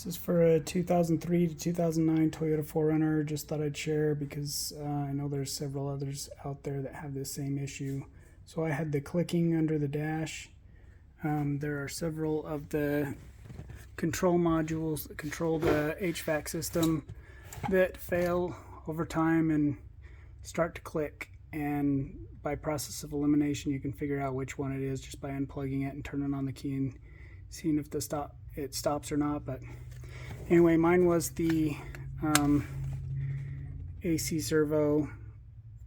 This is for a 2003 to 2009 Toyota 4Runner. Just thought I'd share because I know there's several others out there that have this same issue. So I had the clicking under the dash. There are several of the control modules that control the HVAC system that fail over time and start to click. And by process of elimination, you can figure out which one it is just by unplugging it and turning on the key and seeing if it stops or not. But anyway, mine was the ACServo,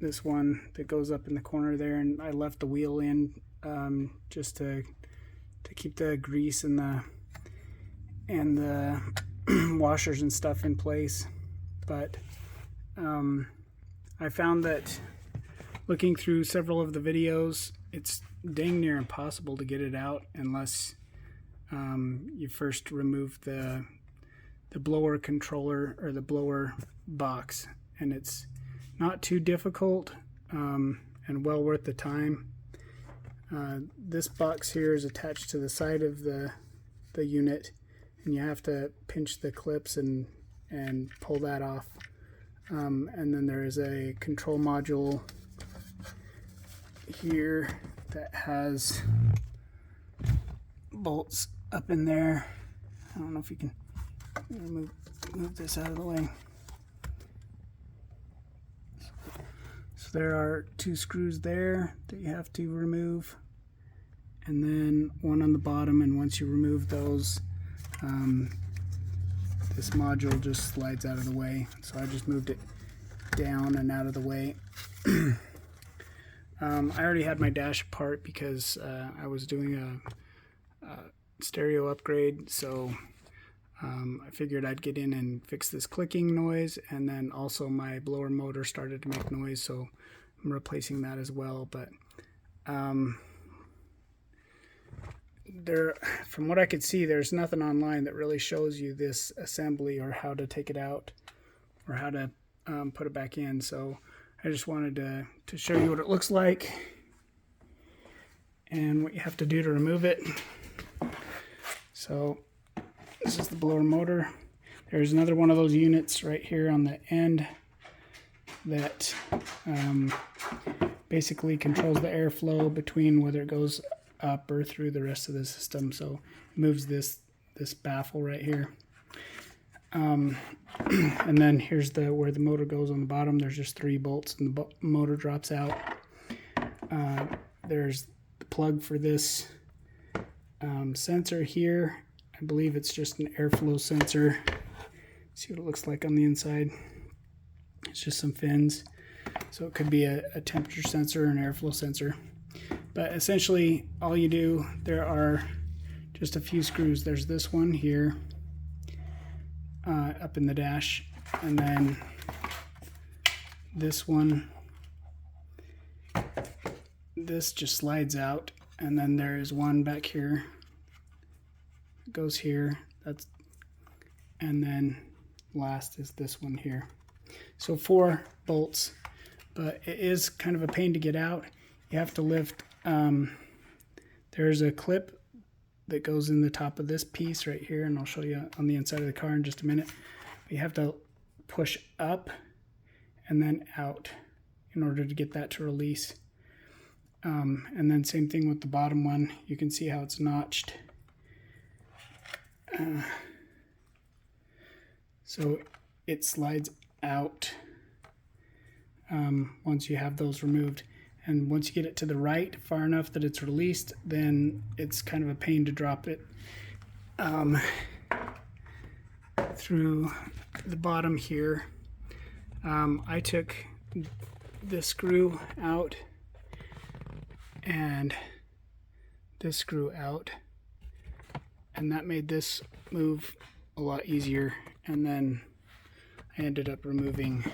this one that goes up in the corner there, and I left the wheel in just to keep the grease and the washers and stuff in place. But I found that looking through several of the videos, it's dang near impossible to get it out unless you first remove the blower controller or the blower box, and it's not too difficult and well worth the time. This box here is attached to the side of the unit, and you have to pinch the clips and pull that off. And then there is a control module here that has bolts up in there. I don't know if you can move this out of the way. So there are two screws there that you have to remove, and then one on the bottom, and once you remove those, this module just slides out of the way. So I just moved it down and out of the way. I already had my dash apart because I was doing a stereo upgrade, so I figured I'd get in and fix this clicking noise, and then also my blower motor started to make noise, so I'm replacing that as well. But from what I could see, there's nothing online that really shows you this assembly or how to take it out or how to put it back in. So I just wanted to show you what it looks like and what you have to do to remove it. So this is the blower motor. There's another one of those units right here on the end that basically controls the airflow between whether it goes up or through the rest of the system. So it moves this baffle right here. And then here's where the motor goes on the bottom. There's just 3 bolts and the motor drops out. There's the plug for this sensor here. I believe it's just an airflow sensor. See what it looks like on the inside. It's just some fins. So it could be a temperature sensor or an airflow sensor. But essentially all you do, there are just a few screws. There's this one here up in the dash, and then this one. This just slides out, and then there is one back here. It goes here. And then last is this one here. So 4 bolts, but it is kind of a pain to get out. You have to lift. There's a clip that goes in the top of this piece right here, and I'll show you on the inside of the car in just a minute. But you have to push up and then out in order to get that to release. And then same thing with the bottom one. You can see how it's notched. So it slides out once you have those removed. And once you get it to the right far enough that it's released, then it's kind of a pain to drop it through the bottom here. I took this screw out and this screw out, and that made this move a lot easier. And then I ended up removing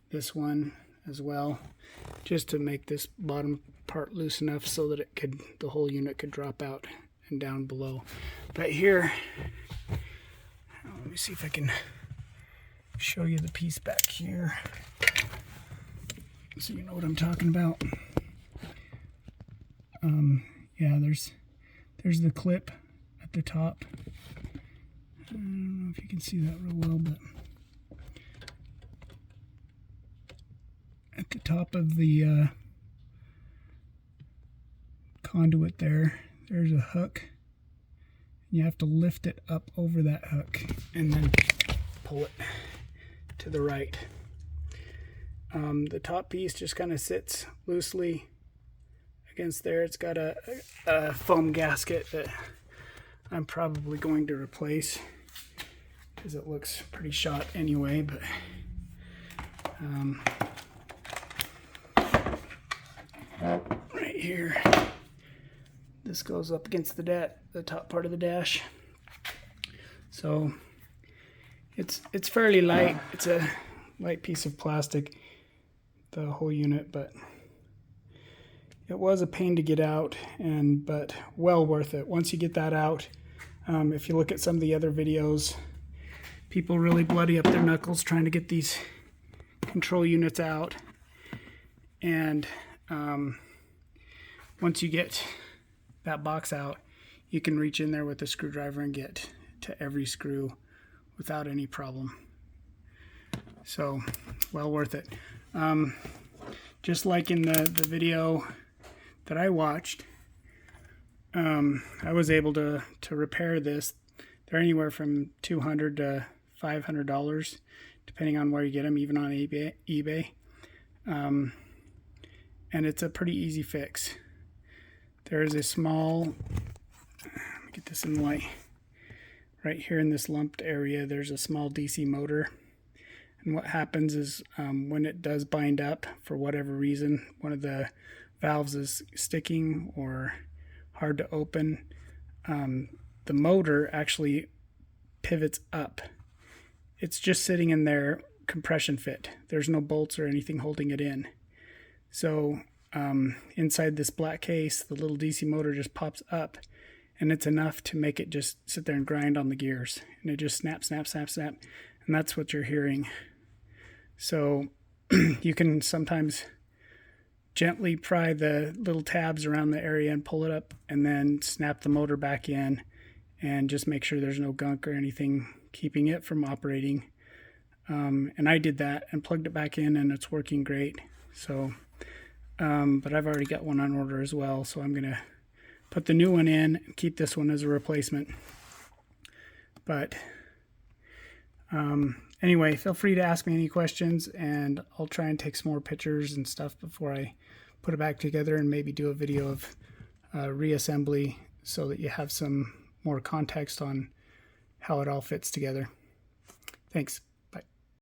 this one as well, just to make this bottom part loose enough so that the whole unit could drop out and down below. But here, let me see if I can show you the piece back here so you know what I'm talking about. Yeah, there's the clip at the top, I don't know if you can see that real well, but at the top of the conduit there's a hook. You have to lift it up over that hook and then pull it to the right. The top piece just kind of sits loosely against there. It's got a foam gasket that I'm probably going to replace because it looks pretty shot anyway, but right here, this goes up against the top part of the dash. So it's fairly light. It's a light piece of plastic, the whole unit, but it was a pain to get out, but well worth it. Once you get that out, if you look at some of the other videos, people really bloody up their knuckles trying to get these control units out. And once you get that box out, you can reach in there with a screwdriver and get to every screw without any problem. So, well worth it. Just like in the video that I watched, I was able to repair this. They're anywhere from $200 to $500, depending on where you get them, even on eBay. And it's a pretty easy fix. There is a small, let me get this in the light, right here in this lumped area, there's a small DC motor. And what happens is when it does bind up, for whatever reason, one of the valves is sticking or hard to open, the motor actually pivots up. It's just sitting in there compression fit. There's no bolts or anything holding it in. So inside this black case, the little DC motor just pops up, and it's enough to make it just sit there and grind on the gears. And it just snap, snap, snap, snap. And that's what you're hearing. So you can sometimes gently pry the little tabs around the area and pull it up, and then snap the motor back in and just make sure there's no gunk or anything keeping it from operating. And I did that and plugged it back in, and it's working great. So, but I've already got one on order as well, so I'm gonna put the new one in and keep this one as a replacement. But anyway, feel free to ask me any questions, and I'll try and take some more pictures and stuff before I put it back together, and maybe do a video of reassembly so that you have some more context on how it all fits together. Thanks.